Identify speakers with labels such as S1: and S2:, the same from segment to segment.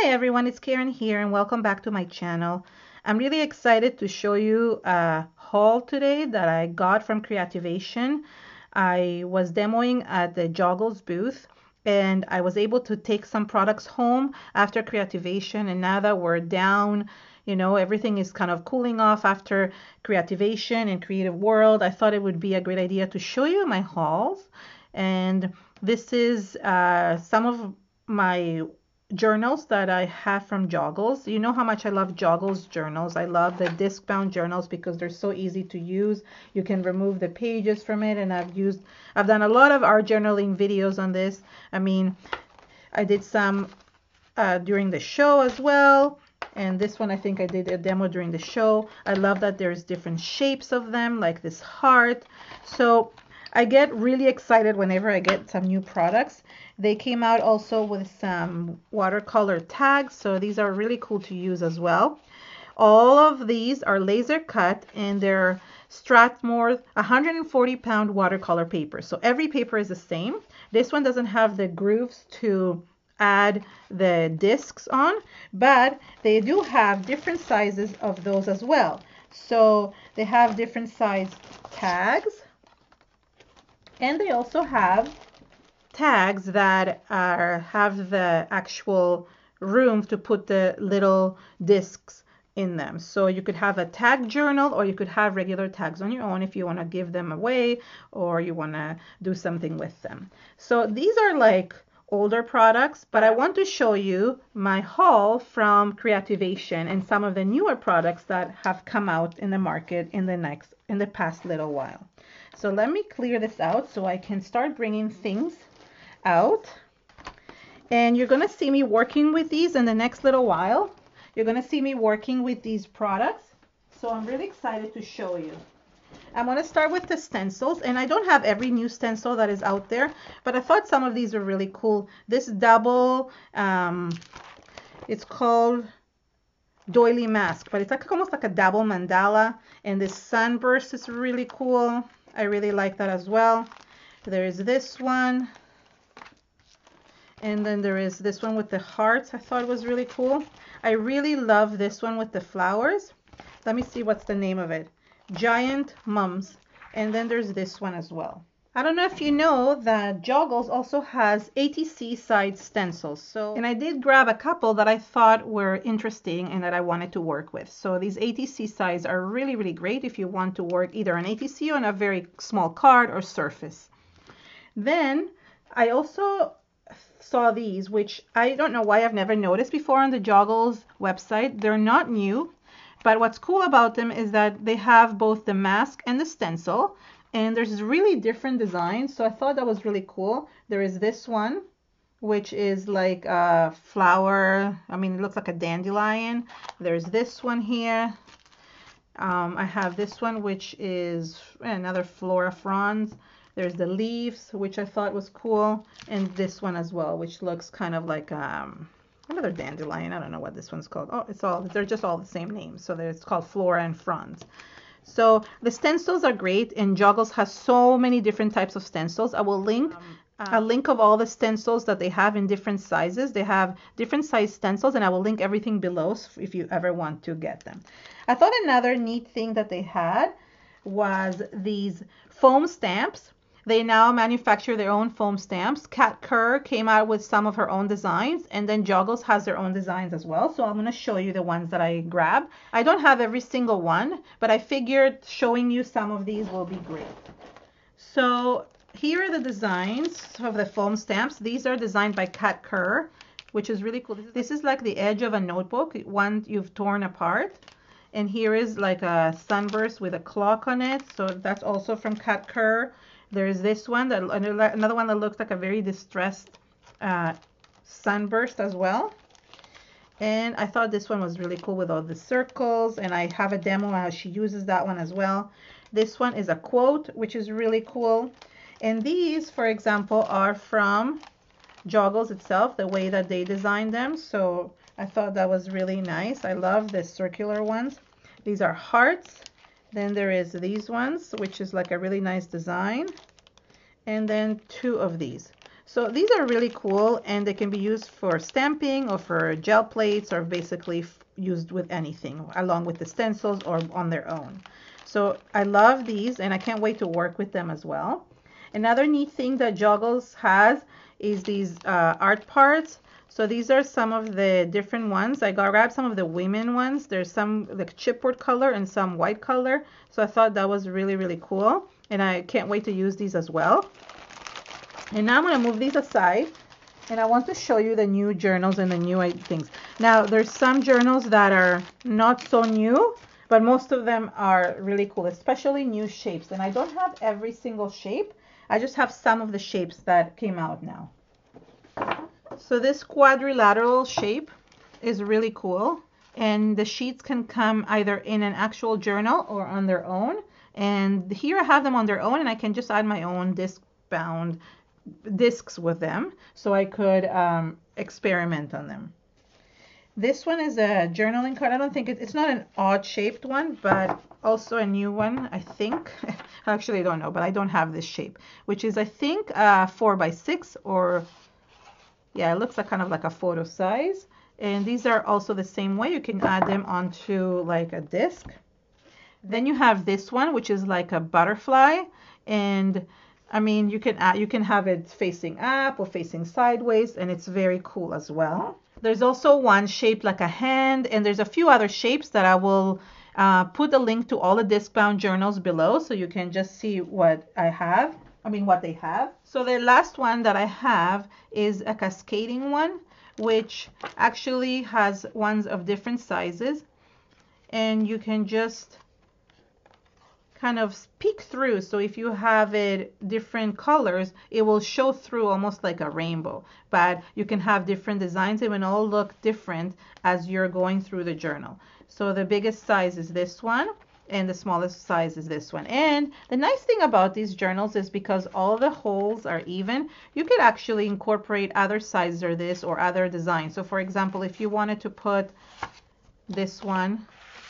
S1: Hi everyone, it's Karen here and welcome back to my channel. I'm really excited to show you a haul today that I got from Creativation. I was demoing at the Joggles booth and I was able to take some products home after Creativation, and now that we're down, everything is kind of cooling off after Creativation and Creative World, I thought it would be a great idea to show you my hauls. And this is some of my journals that I have from Joggles. You know how much I love Joggles journals. I love the disc-bound journals because they're so easy to use. You can remove the pages from it, and I've done a lot of art journaling videos on this. I mean, I did some during the show as well. And this one, I think I did a demo during the show. I love that there's different shapes of them, like this heart. So I get really excited whenever I get some new products. They came out also with some watercolor tags, so these are really cool to use as well. All of these are laser cut and they're Strathmore 140-pound watercolor paper. So every paper is the same. This one doesn't have the grooves to add the discs on, but they do have different sizes of those as well. So they have different size tags, and they also have tags that have the actual room to put the little discs in them. So you could have a tag journal, or you could have regular tags on your own if you want to give them away or you want to do something with them. So these are like older products, but I want to show you my haul from Creativation and some of the newer products that have come out in the market in the past little while. So let me clear this out so I can start bringing things out. And you're going to see me working with these in the next little while. You're going to see me working with these products. So I'm really excited to show you. I'm going to start with the stencils, and I don't have every new stencil that is out there, but I thought some of these are really cool. This double, it's called doily mask, but it's like almost like a double mandala, and this sunburst is really cool. I really like that as well. There's this one, and then there is this one with the hearts. I thought it was really cool. I really love this one with the flowers. Let me see what's the name of it. Giant Mums. And then there's this one as well. I don't know if you know that Joggles also has ATC side stencils. And I did grab a couple that I thought were interesting and that I wanted to work with. So these ATC sides are really, really great if you want to work either on ATC or on a very small card or surface. Then I also saw these, which I don't know why I've never noticed before on the Joggles website. They're not new, but what's cool about them is that they have both the mask and the stencil, and there's really different designs. So I thought that was really cool. There is this one, which is like a flower. I mean, it looks like a dandelion. There's this one here. I have this one, which is another flora fronds. There's the leaves, which I thought was cool, and this one as well, which looks kind of like another dandelion. I don't know what this one's called. Oh, they're just all the same name. So it's called flora and fronds. So the stencils are great, and Joggles has so many different types of stencils. I will link a link of all the stencils that they have in different sizes. They have different size stencils, and I will link everything below if you ever want to get them. I thought another neat thing that they had was these foam stamps. They now manufacture their own foam stamps. Kat Kerr came out with some of her own designs, and then Joggles has their own designs as well. So I'm going to show you the ones that I grabbed. I don't have every single one, but I figured showing you some of these will be great. So here are the designs of the foam stamps. These are designed by Kat Kerr, which is really cool. This is like the edge of a notebook, one you've torn apart. And here is like a sunburst with a clock on it. So that's also from Kat Kerr. There's this one, another one that looks like a very distressed sunburst as well. And I thought this one was really cool with all the circles, and I have a demo how she uses that one as well. This one is a quote, which is really cool. And these, for example, are from Joggles itself, the way that they designed them. So I thought that was really nice. I love the circular ones. These are hearts. Then there is these ones, which is like a really nice design. And then two of these. So these are really cool, and they can be used for stamping or for gel plates, or basically used with anything along with the stencils or on their own. So I love these, and I can't wait to work with them as well. Another neat thing that Joggles has is these art parts. So these are some of the different ones. I grabbed some of the women ones. There's some like chipboard color and some white color. So I thought that was really, really cool. And I can't wait to use these as well. And now I'm going to move these aside. And I want to show you the new journals and the new things. Now, there's some journals that are not so new, but most of them are really cool, especially new shapes. And I don't have every single shape. I just have some of the shapes that came out now. So this quadrilateral shape is really cool. And the sheets can come either in an actual journal or on their own. And here I have them on their own, and I can just add my own disc-bound discs with them, so I could experiment on them. This one is a journaling card. I don't think it's not an odd shaped one, but also a new one, I think. Actually, I don't know, but I don't have this shape, which is, I think, 4x6, or yeah, it looks like kind of like a photo size. And these are also the same way. You can add them onto like a disc. Then you have this one, which is like a butterfly, and I mean, you can have it facing up or facing sideways, and it's very cool as well. There's also one shaped like a hand, and there's a few other shapes that I will put a link to all the disc-bound journals below, so you can just see what I have. I mean, what they have. So the last one that I have is a cascading one, which actually has ones of different sizes, and you can just kind of peek through. So if you have it different colors, it will show through almost like a rainbow, but you can have different designs. It will all look different as you're going through the journal. So the biggest size is this one, and the smallest size is this one. And the nice thing about these journals is because all the holes are even, you could actually incorporate other sizes or this or other designs. So for example, if you wanted to put this one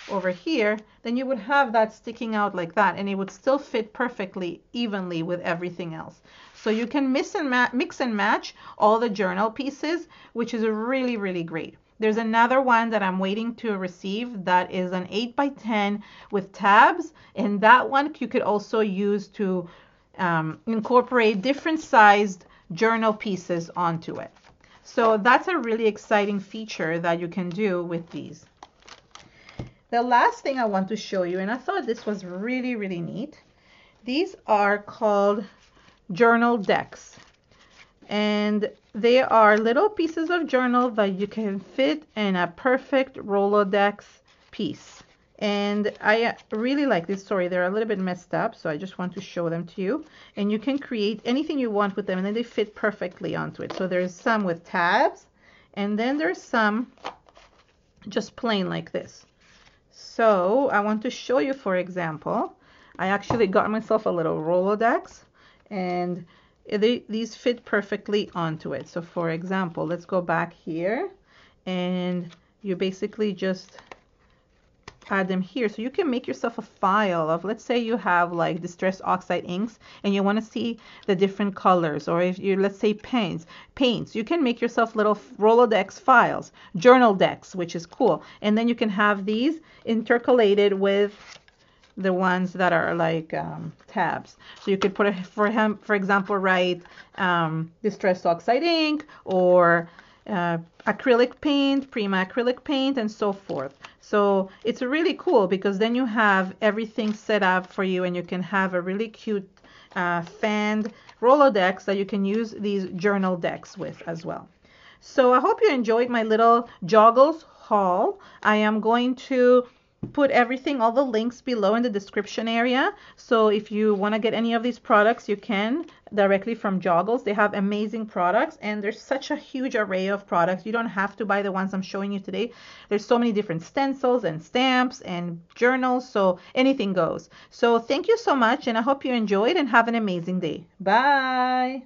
S1: over here, then you would have that sticking out like that, and it would still fit perfectly evenly with everything else. So you can mix and match all the journal pieces, which is really, really great. There's another one that I'm waiting to receive that is an 8x10 with tabs, and that one you could also use to incorporate different sized journal pieces onto it. So that's a really exciting feature that you can do with these. The last thing I want to show you, and I thought this was really, really neat. These are called journal decks. And they are little pieces of journal that you can fit in a perfect Rolodex piece. And I really like this. Sorry, they're a little bit messed up, so I just want to show them to you. And you can create anything you want with them, and then they fit perfectly onto it. So there's some with tabs, and then there's some just plain like this. So I want to show you, for example, I actually got myself a little Rolodex, and these fit perfectly onto it. So for example, let's go back here, and you basically just add them here. So you can make yourself a file of, let's say you have like distress oxide inks and you want to see the different colors, or if you, let's say paints, you can make yourself little Rolodex files, journal decks, which is cool. And then you can have these intercalated with the ones that are like tabs. So you could put it, for example, write distress oxide ink, or acrylic paint, Prima acrylic paint, and so forth. So it's really cool because then you have everything set up for you, and you can have a really cute fanned Rolodex that you can use these journal decks with as well. So I hope you enjoyed my little Joggles haul. I am going to put everything, all the links below in the description area. So if you want to get any of these products, you can directly from Joggles. They have amazing products, and there's such a huge array of products. You don't have to buy the ones I'm showing you today. There's so many different stencils and stamps and journals, so anything goes. So thank you so much, and I hope you enjoyed and have an amazing day. Bye.